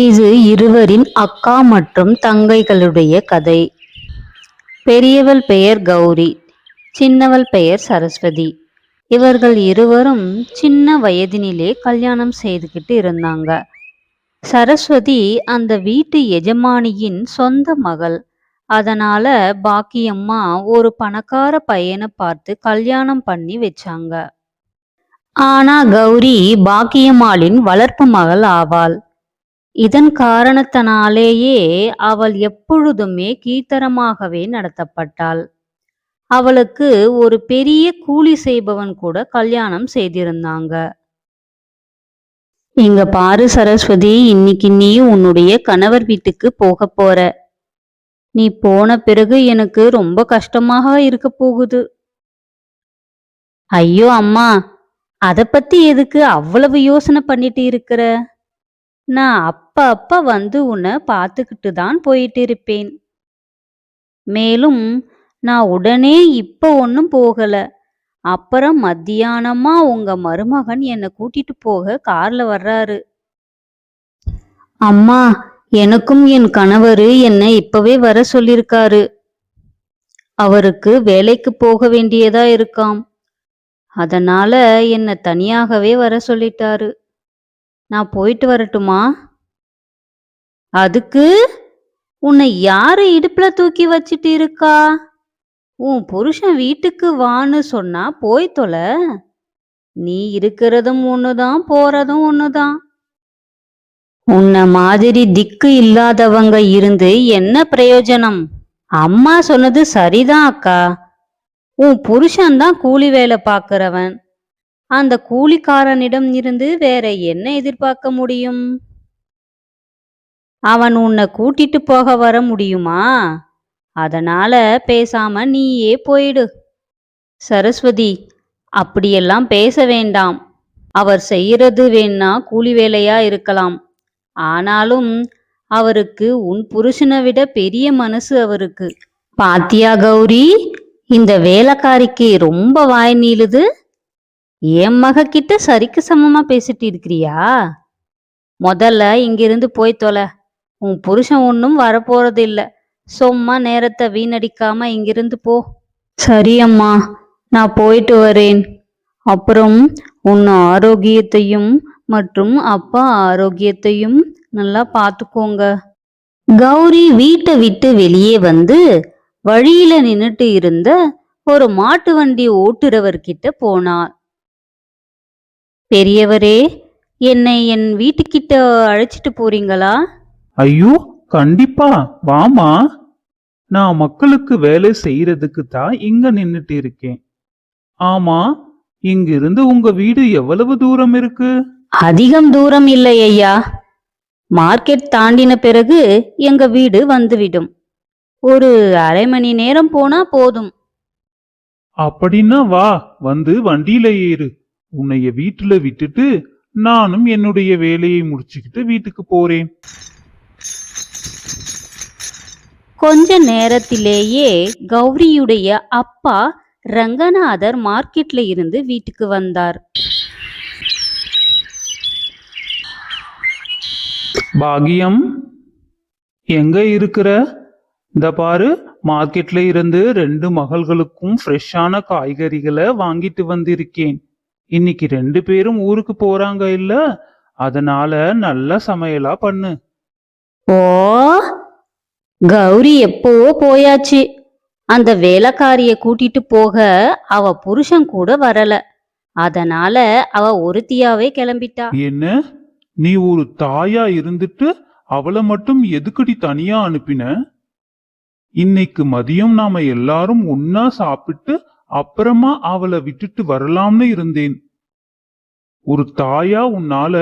இது இருவரின் அக்கா மற்றும் தங்கைகளுடைய கதை. பெரியவள் பெயர் கௌரி, சின்னவள் பெயர் சரஸ்வதி. இவர்கள் இருவரும் சின்ன வயதினிலே கல்யாணம் செய்துக்கிட்டு இருந்தாங்க. சரஸ்வதி அந்த வீட்டு எஜமானியின் சொந்த மகள். அதனால பாக்கியம்மா ஒரு பணக்கார பையனை பார்த்து கல்யாணம் பண்ணி வச்சாங்க. ஆனா கௌரி பாக்கியம்மாளின் வளர்ப்பு மகள் ஆவாள். இதன் காரணத்தினாலேயே அவள் எப்பொழுதுமே கீழ்த்தரமாகவே நடத்தப்பட்டாள். அவளுக்கு ஒரு பெரிய கூலி செய்பவன் கூட கல்யாணம் செய்திருந்தாங்க. இங்க பாரு சரஸ்வதி, இன்னைக்கு நீ உன்னுடைய கணவர் வீட்டுக்கு போக போற. நீ போன பிறகு எனக்கு ரொம்ப கஷ்டமாக இருக்க போகுது. ஐயோ அம்மா, அத பத்தி எதுக்கு அவ்வளவு யோசனை பண்ணிட்டு இருக்கிற? நான் அப்ப வந்து உன்னை பார்த்துக்கிட்டு தான் போயிட்டு இருப்பேன். மேலும் நான் உடனே இப்ப ஒன்னும் போகல. அப்புறம் மத்தியானமா உங்க மருமகன் என்னை கூட்டிட்டு போக கார்ல வர்றாரு. அம்மா, எனக்கும் என் கணவரு என்னை இப்பவே வர சொல்லிருக்காரு. அவருக்கு வேலைக்கு போக வேண்டியதா இருக்காம். அதனால என்னை தனியாகவே வர சொல்லிட்டாரு. நான் போயிட்டு வரட்டுமா? அதுக்கு உன்னை யாரு இடுப்புல தூக்கி வச்சிட்டு இருக்கா? உன் புருஷன் வீட்டுக்கு வான்னு சொன்னா போய் தொலை. நீ இருக்கிறதும் ஒண்ணுதான், போறதும் ஒண்ணுதான். உன்ன மாதிரி திக்கு இல்லாதவங்க இருந்து என்ன பிரயோஜனம்? அம்மா சொன்னது சரிதான் அக்கா. உன் புருஷன்தான் கூலி வேலை பார்க்கிறவன். அந்த கூலிக்காரனிடம் இருந்து வேற என்ன எதிர்பார்க்க முடியும்? அவன் உன்னை கூட்டிட்டு போக வர முடியுமா? அதனால பேசாம நீயே போயிடு. சரஸ்வதி, அப்படியெல்லாம் பேச வேண்டாம். அவர் செய்யறது வேணா கூலி வேலையா இருக்கலாம். ஆனாலும் அவருக்கு உன் புருஷனை விட பெரிய மனசு அவருக்கு. பாத்தியா கௌரி, இந்த வேலைக்காரிக்கு ரொம்ப வாய் நீளுது. என் மக கிட்ட சரிக்கு சமமா பேசிட்டு இருக்கிறியா? முதல்ல இங்கிருந்து போய் தொலை. உன் புருஷன் ஒன்னும் வரப்போறது இல்ல. சும்மா நேரத்தை வீணடிக்காம இங்கிருந்து போ. சரி அம்மா, நான் போயிட்டு வரேன். அப்புறம் உன் ஆரோக்கியத்தையும் மற்றும் அப்பா ஆரோக்கியத்தையும் நல்லா பார்த்துக்கோங்க. கௌரி வீட்டை விட்டு வெளியே வந்து வழியில நின்னுட்டு இருந்த ஒரு மாட்டு வண்டி ஓட்டுறவர்கிட்ட போனார். பெரியவரே, என்னை என் வீட்டுக்கிட்ட அழைச்சிட்டு போறீங்களா? ஐயோ, கண்டிப்பா வாமா. நான் மக்களுக்கு வேலை செய்யறதுக்கு தான் இங்க நின்னுட்டு இருக்கேன். ஆமா, இங்கிருந்து உங்க வீடு எவ்வளவு தூரம் இருக்கு? அதிகம் தூரம் இல்லை ஐயா. மார்க்கெட் தாண்டின பிறகு எங்க வீடு வந்துவிடும். ஒரு அரை மணி நேரம் போனா போதும். அப்படின்னா வா, வந்து வண்டியில ஏறு. உன்னைய வீட்டுல விட்டுட்டு நானும் என்னுடைய வேலையை முடிச்சுக்கிட்டு வீட்டுக்கு போறேன். கொஞ்ச நேரத்திலேயே கௌரியுடைய அப்பா ரங்கநாதர் மார்க்கெட்ல இருந்து வீட்டுக்கு வந்தார். பாகியம், எங்க இருக்கிற? இந்த பாரு, மார்க்கெட்ல இருந்து 2 மகள்களுக்கும் ஃப்ரெஷ்ஷான காய்கறிகளை வாங்கிட்டு வந்திருக்கேன். இன்னைக்கு 2 பேரும் ஊருக்கு போறாங்க இல்ல, அதனால நல்ல சமையலா பண்ணு. ஓ, கௌரி எப்பவோ போயாச்சு. அந்த வேலைக்காரிய கூட்டிட்டு போக அவ புருஷன் கூட வரல. அதனால அவ ஒருத்தியாவே கிளம்பிட்டா. என்ன, நீ ஒரு தாயா இருந்துட்டு அவளை மட்டும் எதுக்கடி தனியா அனுப்பின? இன்னைக்கு மதியம் நாம எல்லாரும் ஒன்னா சாப்பிட்டு அப்புறமா அவளை விட்டுட்டு வரலாம்னு இருந்தேன். ஒரு தாயா உன்னால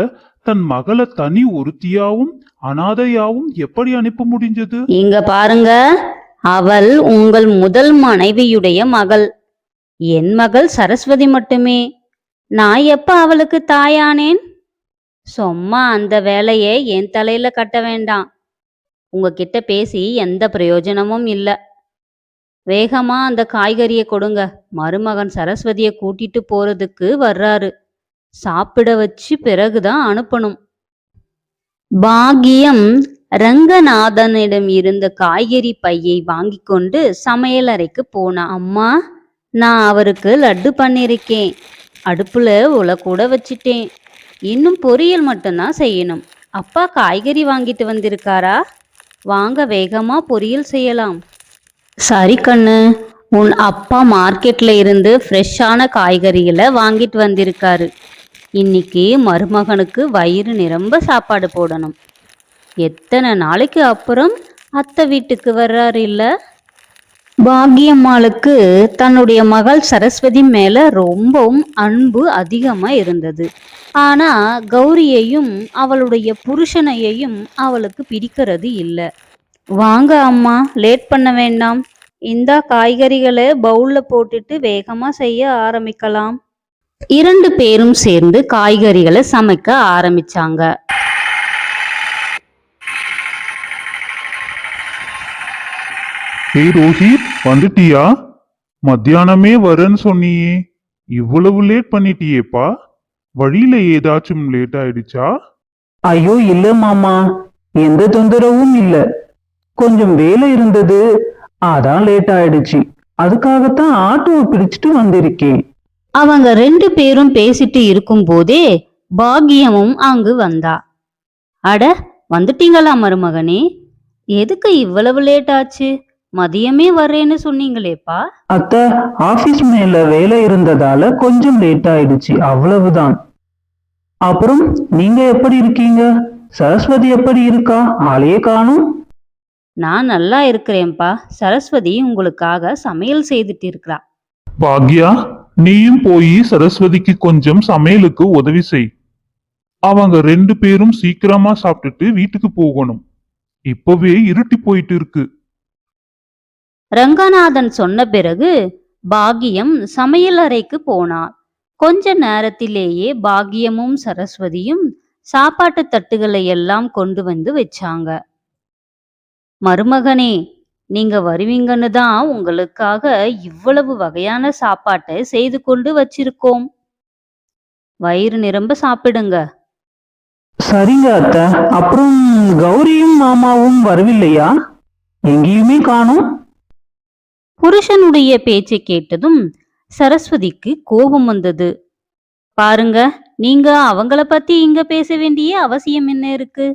தன் மகளை தனி ஒருத்தியாவும் அனாதையாவும் எப்படி அனுப்ப முடிஞ்சது? இங்க பாருங்க, அவள் உங்கள் முதல் மனைவியுடைய மகள். என் மகள் சரஸ்வதி மட்டுமே. நான் எப்ப அவளுக்கு தாயானேன்? சும்மா அந்த வேலையை என் தலையில கட்ட வேண்டாம். உங்ககிட்ட பேசி எந்த பிரயோஜனமும் இல்ல. வேகமா அந்த காய்கறியை கொடுங்க. மருமகன் சரஸ்வதியை கூட்டிட்டு போறதுக்கு வர்றாரு. சாப்பிட வச்சு பிறகுதான் அனுப்பணும். பாக்கியம் ரங்கநாதனிடம் இருந்த காய்கறி பையை வாங்கி கொண்டு சமையலறைக்கு போனா. அம்மா, நான் அவருக்கு லட்டு பண்ணிருக்கேன். அடுப்புல உலை கூட வச்சிட்டேன். இன்னும் பொரியல் மட்டும்தான் செய்யணும். அப்பா காய்கறி வாங்கிட்டு வந்திருக்காரா? வாங்க, வேகமா பொரியல் செய்யலாம். சரி கண்ணு, உன் அப்பா மார்க்கெட்ல இருந்து ஃப்ரெஷ்ஷான காய்கறிகளை வாங்கிட்டு வந்திருக்காரு. இன்னைக்கு மருமகனுக்கு வயிறு நிரம்ப சாப்பாடு போடணும். எத்தனை நாளைக்கு அப்புறம் அத்தை வீட்டுக்கு வர்றாரு இல்ல? பாக்கியம்மாளுக்கு தன்னுடைய மகள் சரஸ்வதி மேல ரொம்பவும் அன்பு அதிகமா இருந்தது. ஆனா கௌரியையும் அவளுடைய புருஷனையையும் அவளுக்கு பிடிக்கிறது இல்ல. வாங்க அம்மா, லேட் பண்ண வேண்டாம். இந்தா காய்கறிகளை பவுல்ல போட்டுட்டு வேகமா செய்ய ஆரம்பிக்கலாம். 2 பேரும் சேர்ந்து காய்கறிகளை சமைக்க ஆரம்பிச்சாங்க. ஏய் ரோஹித், வந்துட்டியா? மத்தியானமே வரேன்னு சொன்னியே, இவ்வளவு லேட் பண்ணிட்டியேப்பா. வழியில ஏதாச்சும் லேட் ஆயிடுச்சா? ஐயோ இல்ல மாமா, எந்த தொந்தரவும் இல்ல. கொஞ்சம் வேலை இருந்தது, அதான் லேட் ஆயிடுச்சு. அதுக்காகத்தான் ஆட்டோவை பிடிச்சிட்டு வந்திருக்கேன். அவங்க 2 பேரும் பேசிட்டு இருக்கும் போதே பாக்கியமும் அங்கு வந்தா. அட, வந்துட்டீங்களா மருமகனே? எதுக்கு இவ்வளவு லேட் ஆச்சு? மதியமே வர்றேன்னு சொன்னீங்களேப்பா. அத்தை, ஆபீஸ் மேல வேலை இருந்ததால கொஞ்சம் லேட் ஆயிடுச்சு, அவ்வளவுதான். அப்புறம் நீங்க எப்படி இருக்கீங்க? சரஸ்வதி எப்படி இருக்கா? ஆளையே காணும். நான் நல்லா இருக்கிறேன்ப்பா. சரஸ்வதி உங்களுக்காக சமையல் செய்துட்டு இருக்கிறா. பாக்யா, நீயும் போய் சரஸ்வதிக்கு கொஞ்சம் சமையலுக்கு உதவி செய். அவங்க 2 பேரும் சீக்கிரமா சாப்பிட்டுட்டு வீட்டுக்கு போகணும். இப்பவே இருட்டி போயிட்டு இருக்கு. ரங்கநாதன் சொன்ன பிறகு பாக்கியம் சமையலறைக்கு போனார். கொஞ்ச நேரத்திலேயே பாக்கியமும் சரஸ்வதியும் சாப்பாட்டு தட்டுகளை எல்லாம் கொண்டு வந்து வச்சாங்க. மருமகனே, நீங்க வருவீங்கன்னு தான் உங்களுக்காக இவ்வளவு வகையான சாப்பாட்டை செய்து கொண்டு வச்சிருக்கோம். வயிறு நிரம்ப சாப்பிடுங்க. சரிங்க அத்தை. அப்புறம் கௌரியும் மாமாவும் வரவில்லையா? எங்கேயுமே காணும். புருஷனுடைய பேச்சை கேட்டதும் சரஸ்வதிக்கு கோபம் வந்தது. பாருங்க, நீங்க அவங்கள பத்தி இங்க பேச வேண்டிய அவசியம் என்ன இருக்கு?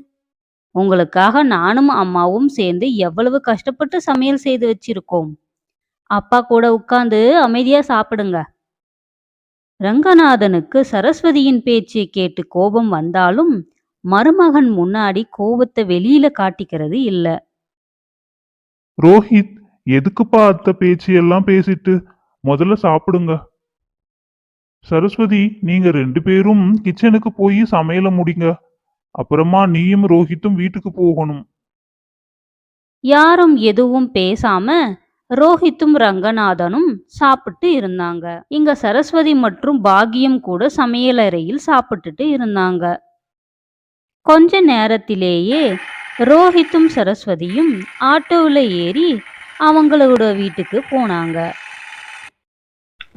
உங்களுக்காக நானும் அம்மாவும் சேர்ந்து எவ்வளவு கஷ்டப்பட்டு சமையல் செய்து வச்சிருக்கோம். அப்பா கூட உட்கார்ந்து அமைதியா சாப்பிடுங்க. ரங்கநாதனுக்கு சரஸ்வதியின் பேச்சை கேட்டு கோபம் வந்தாலும் மருமகன் முன்னாடி கோபத்தை வெளியில காட்டிக்கிறது இல்ல. ரோஹித், எதுக்குப்பா அத்தை பேச்சு எல்லாம் பேசிட்டு? முதல்ல சாப்பிடுங்க. சரஸ்வதி, நீங்க 2 பேரும் கிச்சனுக்கு போய் சமையல முடிங்க. அப்புறமா நீயும் ரோஹித்தும் வீட்டுக்கு போகணும். யாரும் எதுவும் பேசாம ரோஹித்தும் ரங்கநாதனும் சாப்பிட்டு இருந்தாங்க. இங்க சரஸ்வதி மற்றும் பாக்கியம் கூட சமையலறையில் சாப்பிட்டுட்டு இருந்தாங்க. கொஞ்ச நேரத்திலேயே ரோஹித்தும் சரஸ்வதியும் ஆட்டோவில் ஏறி அவங்களோட வீட்டுக்கு போனாங்க.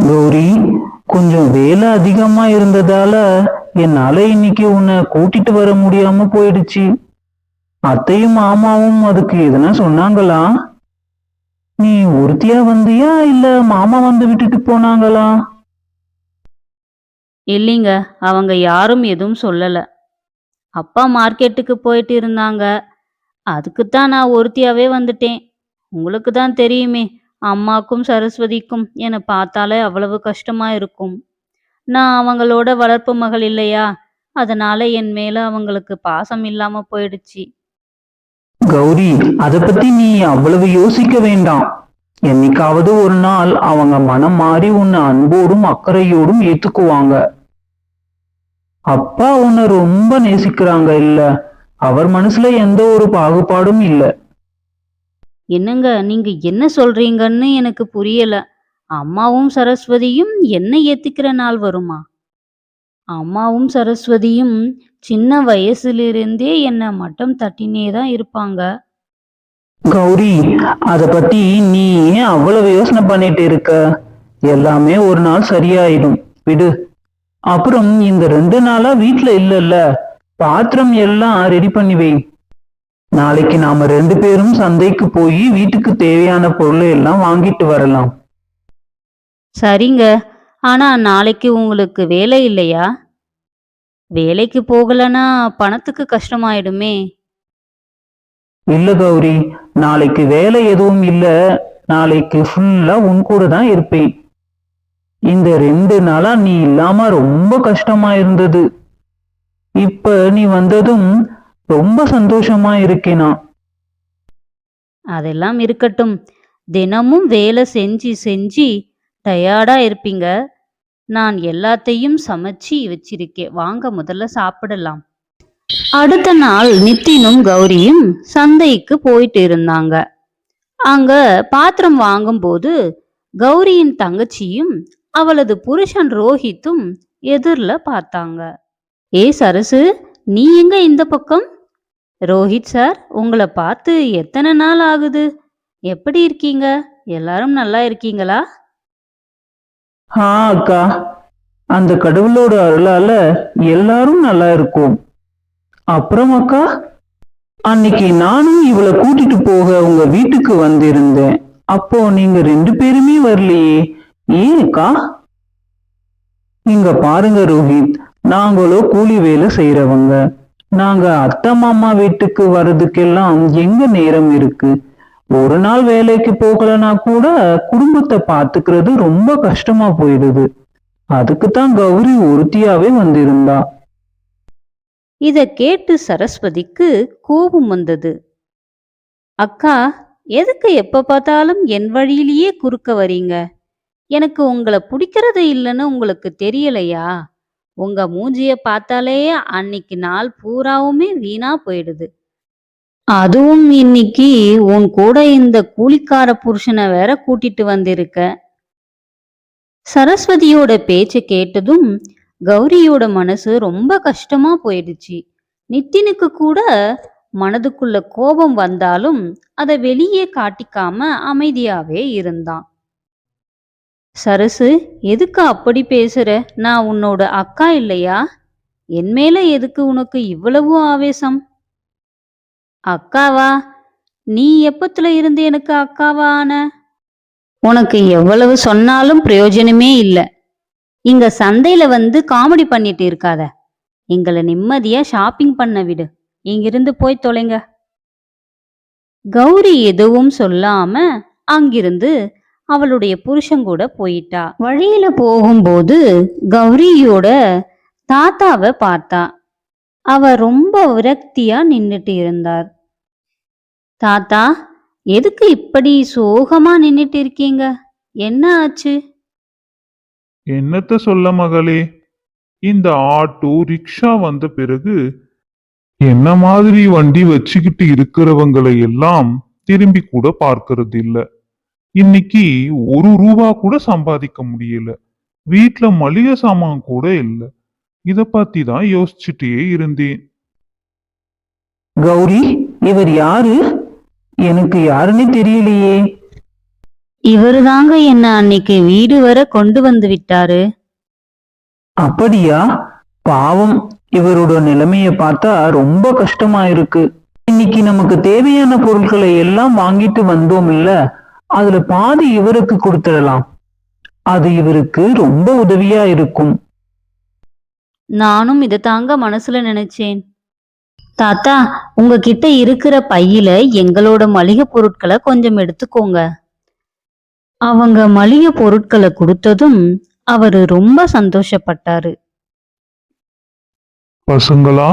கௌரி, கொஞ்சம் வேலை அதிகமா இருந்ததால என்னால இன்னைக்கு உன்னை கூட்டிட்டு வர முடியாம போயிடுச்சு. அத்தையும் மாமாவும் அதுக்கு எதுனா சொன்னாங்களா? நீ ஒருத்தியா வந்தியா இல்ல மாமா வந்து விட்டுட்டு போனாங்களா? இல்லைங்க, அவங்க யாரும் எதுவும் சொல்லல. அப்பா மார்க்கெட்டுக்கு போயிட்டு இருந்தாங்க. அதுக்குத்தான் நான் ஒருத்தியாவே வந்துட்டேன். உங்களுக்கு தான் தெரியுமே, அம்மாக்கும் சரஸ்வதிக்கும் என்னை பார்த்தாலே அவ்வளவு கஷ்டமா இருக்கும். நான் அவங்களோட வளர்ப்பு மகள் இல்லையா, அதனால என் மேல அவங்களுக்கு பாசம் இல்லாம போயிடுச்சு. கௌரி, அத பத்தி நீ அவ்வளவு யோசிக்க வேண்டாம். என்னைக்காவது ஒரு நாள் அவங்க மனம் மாறி உன்னை அன்போடும் அக்கறையோடும் ஏத்துக்குவாங்க. அப்பா உன்னை ரொம்ப நேசிக்கிறாங்க இல்ல? அவர் மனசுல எந்த ஒரு பாகுபாடும் இல்ல. என்னங்க, நீங்க என்ன சொல்றீங்கன்னு எனக்கு புரியல. அம்மாவும் சரஸ்வதியும் என்ன ஏத்துக்கிற நாள் வருமா? அம்மாவும் சரஸ்வதியும் சின்ன வயசுலிருந்தே என்ன மட்டம் தட்டினே தான் இருப்பாங்க. கௌரி, அத பத்தி நீ ஏன் அவ்வளவு யோசனை பண்ணிட்டு இருக்க? எல்லாமே ஒரு நாள் சரியாயிடும், விடு. அப்புறம் இந்த 2 நாளா வீட்டுல இல்லல்ல, பாத்திரம் எல்லாம் ரெடி பண்ணி வை. நாளைக்கு நாம 2 பேரும் சந்தைக்கு போய் வீட்டுக்கு தேவையான பொருளை எல்லாம் வாங்கிட்டு வரலாம். சரிங்க. ஆனா நாளைக்கு உங்களுக்கு வேலை இல்லையா? வேலைக்கு போகலனா பணத்துக்கு கஷ்டமாயிடுமே. இல்ல கௌரி, நாளைக்கு வேலை எதுவும் இல்ல. நாளைக்கு ஃபுல்லா உன் கூட தான் இருப்பேன். இந்த 2 நாளா நீ இல்லாம ரொம்ப கஷ்டமா இருந்தது. இப்ப நீ வந்ததும் ரொம்ப சந்தோஷமா இருக்கேனா. அதெல்லாம் இருக்கட்டும். தினமும் வேலை செஞ்சு செஞ்சு டயர்டா இருப்பீங்க. நான் எல்லாத்தையும் சமைச்சு வச்சிருக்கேன். வாங்க முதல்ல சாப்பிடலாம். அடுத்த நாள் நித்தினும் கௌரியும் சந்தைக்கு போயிட்டு இருந்தாங்க. அங்க பாத்திரம் வாங்கும்போது கௌரியின் தங்கச்சியும் அவளது புருஷன் ரோஹித்தும் எதிர்ல பார்த்தாங்க. ஏ சரசு, நீ எங்க இந்த பக்கம்? ரோஹித் சார், உங்களை பார்த்து எத்தனை நாள் ஆகுது? எப்படி இருக்கீங்க? எல்லாரும் நல்லா இருக்கீங்களா? அக்கா, அந்த கடவுளோட அருளால எல்லாரும் நல்லா இருக்கும். அப்புறம் அக்கா, அன்னைக்கு நானும் இவளை கூட்டிட்டு போக உங்க வீட்டுக்கு வந்திருந்தேன். அப்போ நீங்க 2 பேருமே வரலையே, ஏன் அக்கா? இங்க பாருங்க ரோஹித், நாங்களோ கூலி வேலை செய்யறவங்க. நாங்க அத்தை மாமா வீட்டுக்கு வர்றதுக்கெல்லாம் எங்க நேரம் இருக்கு? ஒரு நாள் வேலைக்கு போகலனா கூட குடும்பத்தை பாத்துக்கிறது ரொம்ப கஷ்டமா போயிடுது. அதுக்குத்தான் கௌரி ஒருத்தியாவே வந்திருந்தா. இத கேட்டு சரஸ்வதிக்கு கோபம் வந்தது. அக்கா, எதுக்கு எப்ப பார்த்தாலும் என் வழியிலேயே குறுக்க வரீங்க? எனக்கு உங்களை பிடிக்கிறது இல்லைன்னு உங்களுக்கு தெரியலையா? உங்க மூஞ்சிய பார்த்தாலே அன்னைக்கு நாள் பூராவுமே வீணா போயிடுது. அதுவும் இன்னைக்கு உன் கூட இந்த கூலிக்கார புருஷனை வேற கூட்டிட்டு வந்திருக்க. சரஸ்வதியோட பேச்ச கேட்டதும் கௌரியோட மனசு ரொம்ப கஷ்டமா போயிடுச்சு. நித்தினுக்கு கூட மனதுக்குள்ள கோபம் வந்தாலும் அதை வெளியே காட்டிக்காம அமைதியாவே இருந்தான். சரசு, எதுக்கு அப்படி பேசுற? நான் உன்னோட அக்கா இல்லையா? என் மேல எதுக்கு உனக்கு இவ்வளவு ஆவேசம்? அக்காவா? நீ எப்பத்துல இருந்து எனக்கு அக்காவா ஆன? உனக்கு எவ்வளவு சொன்னாலும் பிரயோஜனமே இல்ல. இங்க சந்தையில வந்து காமெடி பண்ணிட்டு இருக்காத. எங்களை நிம்மதியா ஷாப்பிங் பண்ண விடு. இங்கிருந்து போய் தொலைங்க. கௌரி எதுவும் சொல்லாம அங்கிருந்து அவளுடைய புருஷன் கூட போயிட்டா. வழியில போகும்போது கௌரியோட தாத்தாவை பார்த்தா. அவர் ரொம்ப விரக்தியா நின்னுட்டு இருந்தார். தாத்தா, எதுக்கு இப்படி சோகமா நின்னுட்டு இருக்கீங்க? என்ன ஆச்சு? என்னத்த சொல்ல மகளே, இந்த ஆட்டோ ரிக்ஷா வந்த பிறகு என்ன மாதிரி வண்டி வச்சுக்கிட்டு இருக்கிறவங்களை எல்லாம் திரும்பி கூட பார்க்கறது இல்ல. இன்னைக்கு 1 ரூபா கூட சம்பாதிக்க முடியல. வீட்ல மளிகை சாமான் கூட இல்ல. இத பத்தி தான் யோசிச்சுட்டே இருந்தேன். கௌரி, இவர் யாரு? எனக்கு யாருன்னே தெரியலையே. இவரு தாங்க என்ன அன்னைக்கு வீடு வர கொண்டு வந்து விட்டாரு. அப்படியா? பாவம், இவரோட நிலைமைய பார்த்தா ரொம்ப கஷ்டமா இருக்கு. இன்னைக்கு நமக்கு தேவையான பொருட்களை எல்லாம் வாங்கிட்டு வந்தோம் இல்ல, அதுல பாதி இவருக்கு கொடுத்துடலாம். அது இவருக்கு ரொம்ப உதவியா இருக்கும். நானும் இதை தாங்க மனசுல நினைச்சேன். தாத்தா, உங்ககிட்ட இருக்கிற பையில எங்களோட மளிகை பொருட்களை கொஞ்சம் எடுத்துக்கோங்க. அவங்க மளிகை பொருட்களை கொடுத்ததும் அவரு ரொம்ப சந்தோஷப்பட்டாரு. பசங்களா,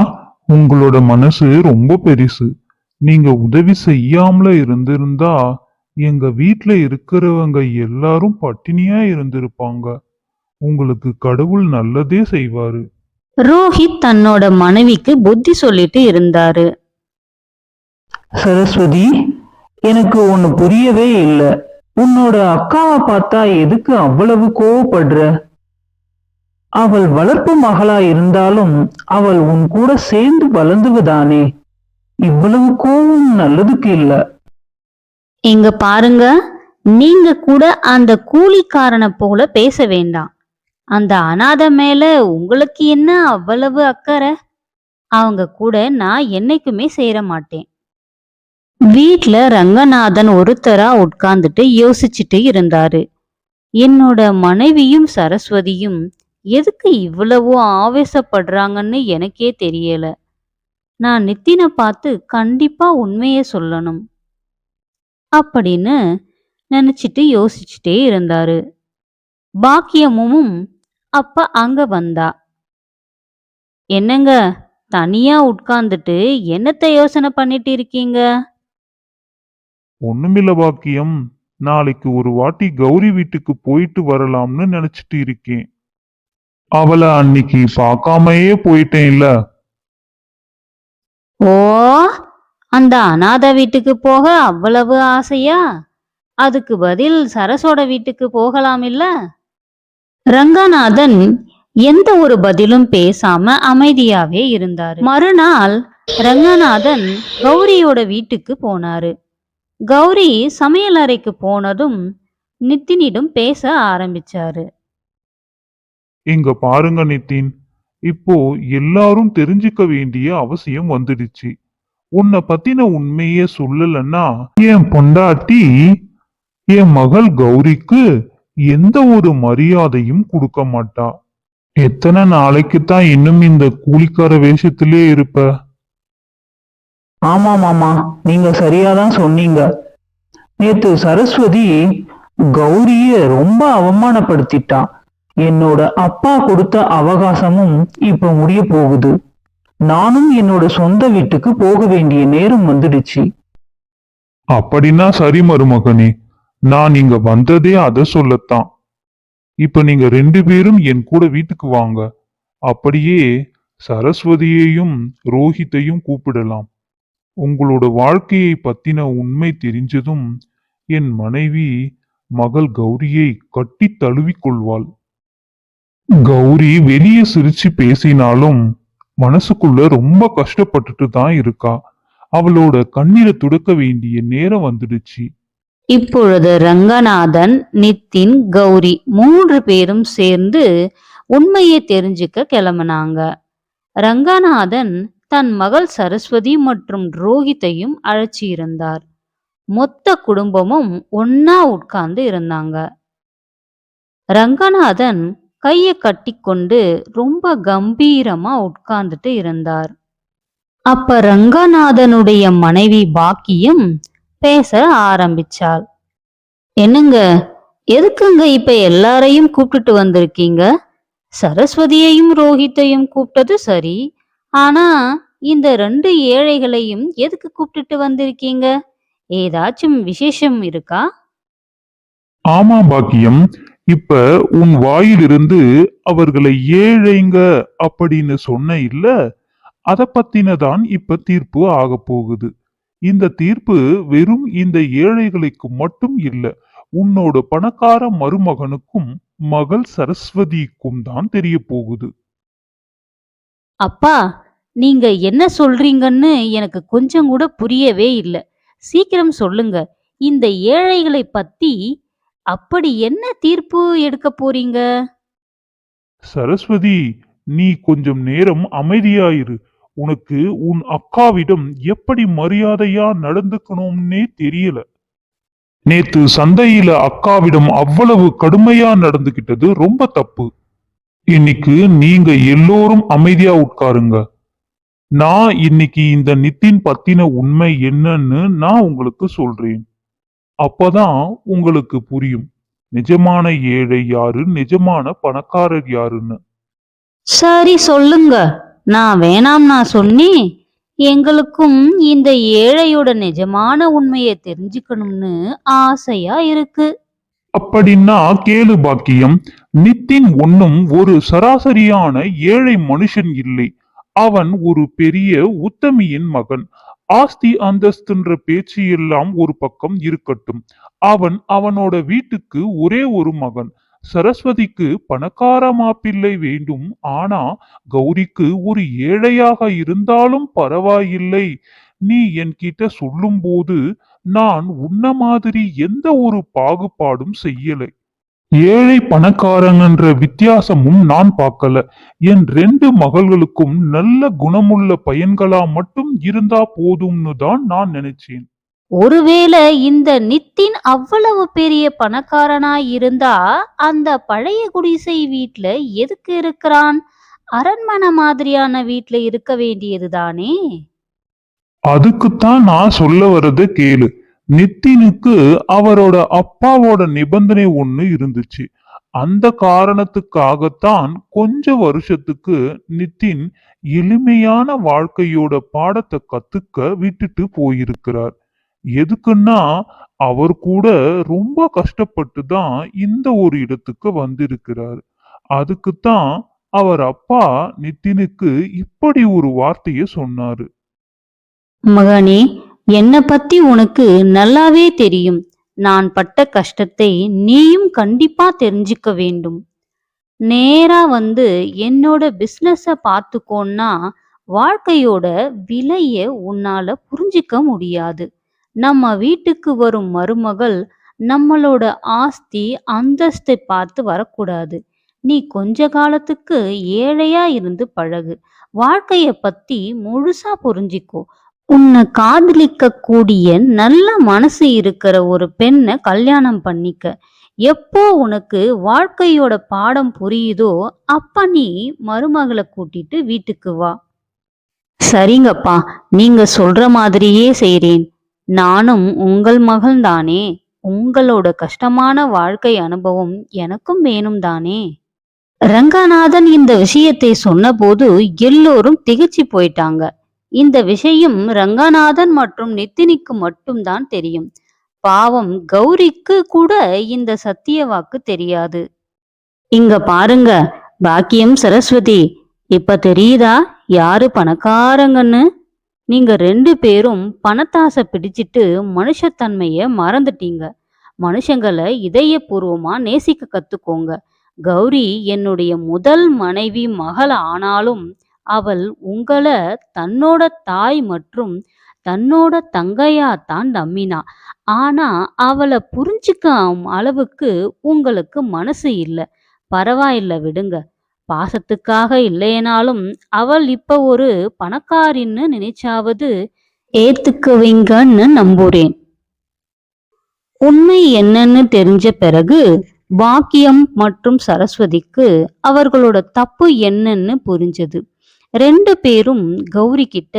உங்களோட மனசு ரொம்ப பெருசு. நீங்க உதவி செய்யாமல இருந்திருந்தா எங்க வீட்ல இருக்கிறவங்க எல்லாரும் பட்டினியா இருந்திருப்பாங்க. உங்களுக்கு கடவுள் நல்லதே செய்வாரு. ரோஹித் தன்னோட மனைவிக்கு புத்தி சொல்லிட்டு இருந்தாரு. சரஸ்வதி, எனக்கு ஒண்ணு புரியவே இல்லை. உன்னோட அக்காவை பார்த்தா எதுக்கு அவ்வளவு கோவப்படுற? அவள் வளர்ப்பு மகளா இருந்தாலும் அவள் உன் கூட சேர்ந்து வளர்ந்துவதானே. இவ்வளவு கோவம் நல்லதுக்கு இல்ல. இங்க பாருங்க, நீங்க கூட அந்த கூலிக்காரனை போல பேச வேண்டாம். அந்த அனாதை மேல உங்களுக்கு என்ன அவ்வளவு அக்கறை? அவங்க கூட நான் என்னைக்குமே சேர மாட்டேன். வீட்ல ரங்கநாதன் ஒருத்தரா உட்கார்ந்துட்டு யோசிச்சுட்டு இருந்தாரு. என்னோட மனைவியும் சரஸ்வதியும் எதுக்கு இவ்வளவு ஆவேசப்படுறாங்கன்னு எனக்கே தெரியல. நான் நித்தினை பார்த்து கண்டிப்பா உண்மைய சொல்லணும் அப்படின்னு நினைச்சிட்டு யோசிச்சுட்டே இருந்தாரு. பாக்கியமும் அப்ப அங்க வந்தா. என்னங்க, தனியா உட்கார்ந்துட்டு என்னத்த யோசனை பண்ணிட்டு இருக்கீங்க? ஒண்ணுமில்ல பாக்கியம், நாளைக்கு ஒரு வாட்டி கௌரி வீட்டுக்கு போயிட்டு வரலாம்னு நினைச்சிட்டு இருக்கேன். அவளை அன்னைக்கு பார்க்காமயே போயிட்டேன்ல. ஓ, அந்த அனாதை வீட்டுக்கு போக அவ்வளவு ஆசையா? அதுக்கு பதில் சரசோட வீட்டுக்கு போகலாம் இல்ல? ரங்கநாதன் எந்த ஒரு பதிலும் பேசாம அமைதியாவே இருந்தாரு. மறுநாள் ரங்கநாதன் கௌரியோட வீட்டுக்கு போனாரு. கௌரி சமையல் அறைக்கு போனதும் நித்தினிடம் பேச ஆரம்பிச்சாரு. இங்க பாருங்க நிதின், இப்போ எல்லாரும் தெரிஞ்சுக்க வேண்டிய அவசியம் வந்துடுச்சு. உன்னை பத்தின உண்மையே சொல்லலன்னா என் பொண்டாட்டி என் மகள் கௌரிக்கு எந்த ஒரு மரியாதையும் கொடுக்க மாட்டா. எத்தனை நாளைக்கு தான் இன்னும் இந்த கூலிக்கார வேஷத்திலே இருப்ப? ஆமா மாமா, நீங்க சரியாதான் சொன்னீங்க. நேத்து சரஸ்வதி கௌரிய ரொம்ப அவமானப்படுத்திட்டா. என்னோட அப்பா கொடுத்த அவகாசமும் இப்ப முடிய போகுது. நானும் என்னோட சொந்த வீட்டுக்கு போக வேண்டிய நேரம் வந்துடுச்சு. அப்படின்னா சரி மருமகனே, நான் இங்க வந்ததே அதை சொல்லத்தான். இப்ப நீங்க 2 பேரும் என் கூட வீட்டுக்கு வாங்க. அப்படியே சரஸ்வதியையும் ரோஹித்தையும் கூப்பிடலாம். உங்களோட வாழ்க்கையை பத்தின உண்மை தெரிஞ்சதும் என் மனைவி மகள் கௌரியை கட்டி தழுவிக் கொள்வாள். கௌரி வெளியே சிரிச்சு பேசினாலும் மனசுக்குள்ள ரொம்ப கஷ்டப்பட்டுட்டு தான் இருக்கா. அவளோட கண்ணீரை துடைக்க வேண்டிய நேரம் வந்துடுச்சு. இப்பொழுது ரங்கநாதன், நித்தின், கௌரி 3 பேரும் சேர்ந்து உண்மையை தெரிஞ்சுக்க கிளம்பினாங்க. ரங்கநாதன் தன் மகள் சரஸ்வதி மற்றும் ரோஹித்தையும் அழைச்சி இருந்தார். மொத்த குடும்பமும் ஒன்னா உட்கார்ந்து இருந்தாங்க. ரங்கநாதன் கைய கட்டிக்கொண்டு ரொம்ப கம்பீரமா உட்கார்ந்துட்டு இருந்தார். அப்ப ரங்கநாதனுடைய மனைவி பாக்கியம் பேச ஆரம்பிச்சாள். என்னங்க, எதுக்குங்க இப்ப எல்லாரையும் கூப்பிட்டுட்டு வந்திருக்கீங்க? சரஸ்வதியையும் ரோஹித்தையும் கூப்பிட்டது சரி, ஆனா இந்த 2 ஏழைகளையும் எதுக்கு கூப்பிட்டுட்டு வந்திருக்கீங்க? ஏதாச்சும் விசேஷம் இருக்கா? ஆமா பாக்கியம், இப்ப உன் வாயிலிருந்து அவர்களை ஏழைங்க அப்படின்னு சொன்ன இல்ல, அத பத்தினதான் இப்ப தீர்ப்பு ஆக போகுது. இந்த தீர்ப்பு வெறும் இந்த ஏழைகளுக்கு மட்டும் இல்ல, உன்னோட பணக்கார மருமகனுக்கும் மகள் சரஸ்வதிக்கும் தான் தெரிய போகுது. அப்பா, நீங்க என்ன சொல்றீங்கன்னு எனக்கு கொஞ்சம் கூட புரியவே இல்ல. சீக்கிரம் சொல்லுங்க. இந்த ஏழைகளை பத்தி அப்படி என்ன தீர்ப்பு எடுக்க போறீங்க? சரஸ்வதி, நீ கொஞ்சம் நேரம் அமைதியாயிரு. உனக்கு உன் அக்காவிடம் எப்படி மரியாதையா நடந்துக்கணும்னே தெரியல. நேத்து சந்தையில அக்காவிடம் அவ்வளவு கடுமையா நடந்துகிட்டது ரொம்ப தப்பு. இன்னைக்கு நீங்க எல்லோரும் அமைதியா உட்காருங்க. நான் இன்னைக்கு இந்த நித்தின் பத்தின உண்மை என்னன்னு நான் உங்களுக்கு சொல்றேன். அப்பதான் உங்களுக்கு புரியும், நிஜமான ஏழை யாரு, நிஜமான பணக்காரர் யாருன்னு. சரி, சொல்லுங்க. நான் வேணாம் நான் சொன்னேன். எங்களுக்கும் இந்த ஏழையோட நிஜமான உண்மையை தெரிஞ்சுக்கணும்னு ஆசையா இருக்கு. அப்படின்னா கேளு பாக்கியம், நித்தின் ஒன்னும் ஒரு சராசரியான ஏழை மனுஷன் இல்லை. அவன் ஒரு பெரிய உத்தமியின் மகன். ஆஸ்தி அந்தஸ்துன்ற பேச்சு எல்லாம் ஒரு பக்கம் இருக்கட்டும். அவனோட வீட்டுக்கு ஒரே ஒரு மகன். சரஸ்வதிக்கு பணக்கார மாப்பிள்ளை வேண்டும். ஆனா கௌரிக்கு ஒரு ஏழையாக இருந்தாலும் பரவாயில்லை. நீ என்கிட்ட சொல்லும்போது நான் உன்ன மாதிரி எந்த ஒரு பாகுபாடும் செய்யலை. ஏழை பணக்காரங்கன்ற வித்தியாசமும் நான் பார்க்கல. என் 2 மகள்களுக்கும் நல்ல குணமுள்ள பையன்களா மட்டும் இருந்தா போதும்னு தான் நான் நினைச்சேன். ஒருவேளை இந்த நித்தின் அவ்வளவு பெரிய பணக்காரனாய் இருந்தா அந்த பழைய குடிசை வீட்ல எதுக்கு இருக்கிறான்? அரண்மனை மாதிரியான வீட்ல இருக்க வேண்டியதுதானே. அதுக்குத்தான் நான் சொல்ல வர்றத கேளு. நித்தினுக்கு அவரோட அப்பாவோட நிபந்தனை ஒண்ணு இருந்துச்சு. அந்த காரணத்துக்காகத்தான் கொஞ்ச வருஷத்துக்கு நித்தின் எளிமையான வாழ்க்கையோட பாடத்தை கத்துக்க விட்டுட்டு போயிருக்கிறார். எதுக்குன்னா அவர் கூட ரொம்ப கஷ்டப்பட்டு தான் இந்த ஒரு இடத்துக்கு வந்திருக்கிறார். அதுக்குத்தான் அவர் அப்பா நித்தினுக்கு இப்படி ஒரு வார்த்தைய சொன்னாரு. மகனே, என்னை பத்தி உனக்கு நல்லாவே தெரியும். நான் பட்ட கஷ்டத்தை நீயும் கண்டிப்பா தெரிஞ்சுக்க வேண்டும். நேரா வந்து என்னோட பிசினஸ பார்த்துக்கோன்னா வாழ்க்கையோட விலைய உன்னால புரிஞ்சிக்க முடியாது. நம்ம வீட்டுக்கு வரும் மருமகள் நம்மளோட ஆஸ்தி அந்தஸ்தை பார்த்து வரக்கூடாது. நீ கொஞ்ச காலத்துக்கு ஏழையா இருந்து பழகு. வாழ்க்கைய பத்தி முழுசா புரிஞ்சிக்கோ. உன்னை காதலிக்க கூடிய நல்ல மனசு இருக்கிற ஒரு பெண்ணை கல்யாணம் பண்ணிக்க. எப்போ உனக்கு வாழ்க்கையோட பாடம் புரியுதோ அப்ப நீ மருமகளை கூட்டிட்டு வீட்டுக்கு வா. சரிங்கப்பா, நீங்க சொல்ற மாதிரியே செய்றேன். நானும் உங்கள் மகள் தானே. உங்களோட கஷ்டமான வாழ்க்கை அனுபவம் எனக்கும் வேணும் தானே. ரங்கநாதன் இந்த விஷயத்தை சொன்னபோது எல்லோரும் திகைச்சு போயிட்டாங்க. இந்த விஷயம் ரங்கநாதன் மற்றும் நித்தினிக்கு மட்டும்தான் தெரியும். பாவம் கௌரிக்கு கூட இந்த சத்திய வாக்கு தெரியாது. இங்க பாருங்க பாக்கியம், சரஸ்வதி, இப்ப தெரியுதா யாரு பணக்காரங்கன்னு? நீங்க 2 பேரும் பணத்தாசை பிடிச்சிட்டு மனுஷத்தன்மைய மறந்துட்டீங்க. மனுஷங்களை இதயபூர்வமா நேசிக்க கத்துக்கோங்க. கௌரி என்னுடைய முதல் மனைவி மகள் ஆனாலும் அவள் உங்களை தன்னோட தாய் மற்றும் தன்னோட தங்கையாத்தான் நம்பினா. ஆனா அவளை புரிஞ்சுக்க அளவுக்கு உங்களுக்கு மனசு இல்லை. பரவாயில்ல, விடுங்க. பாசத்துக்காக இல்லைனாலும் அவள் இப்ப ஒரு பணக்காரின்னு நினைச்சாவது ஏத்துக்குவீங்கன்னு நம்புறேன். உண்மை என்னன்னு தெரிஞ்ச பிறகு பாக்கியம் மற்றும் சரஸ்வதிக்கு அவர்களோட தப்பு என்னன்னு புரிஞ்சது. 2 பேரும் கௌரி கிட்ட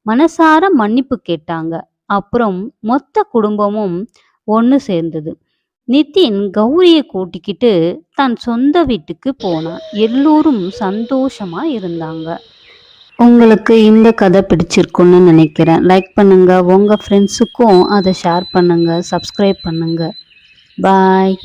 மனசார மன்னிப்பு கேட்டாங்க. அப்புறம் மொத்த குடும்பமும் ஒன்று சேர்ந்தது. நிதின் கௌரிய கூட்டிக்கிட்டு தன் சொந்த வீட்டுக்கு போனான். எல்லோரும் சந்தோஷமா இருந்தாங்க. உங்களுக்கு இந்த கதை பிடிச்சிருக்குன்னு நினைக்கிறேன். லைக் பண்ணுங்க, உங்க ஃப்ரெண்ட்ஸுக்கும் அதை ஷேர் பண்ணுங்க, சப்ஸ்கிரைப் பண்ணுங்க. பாய்.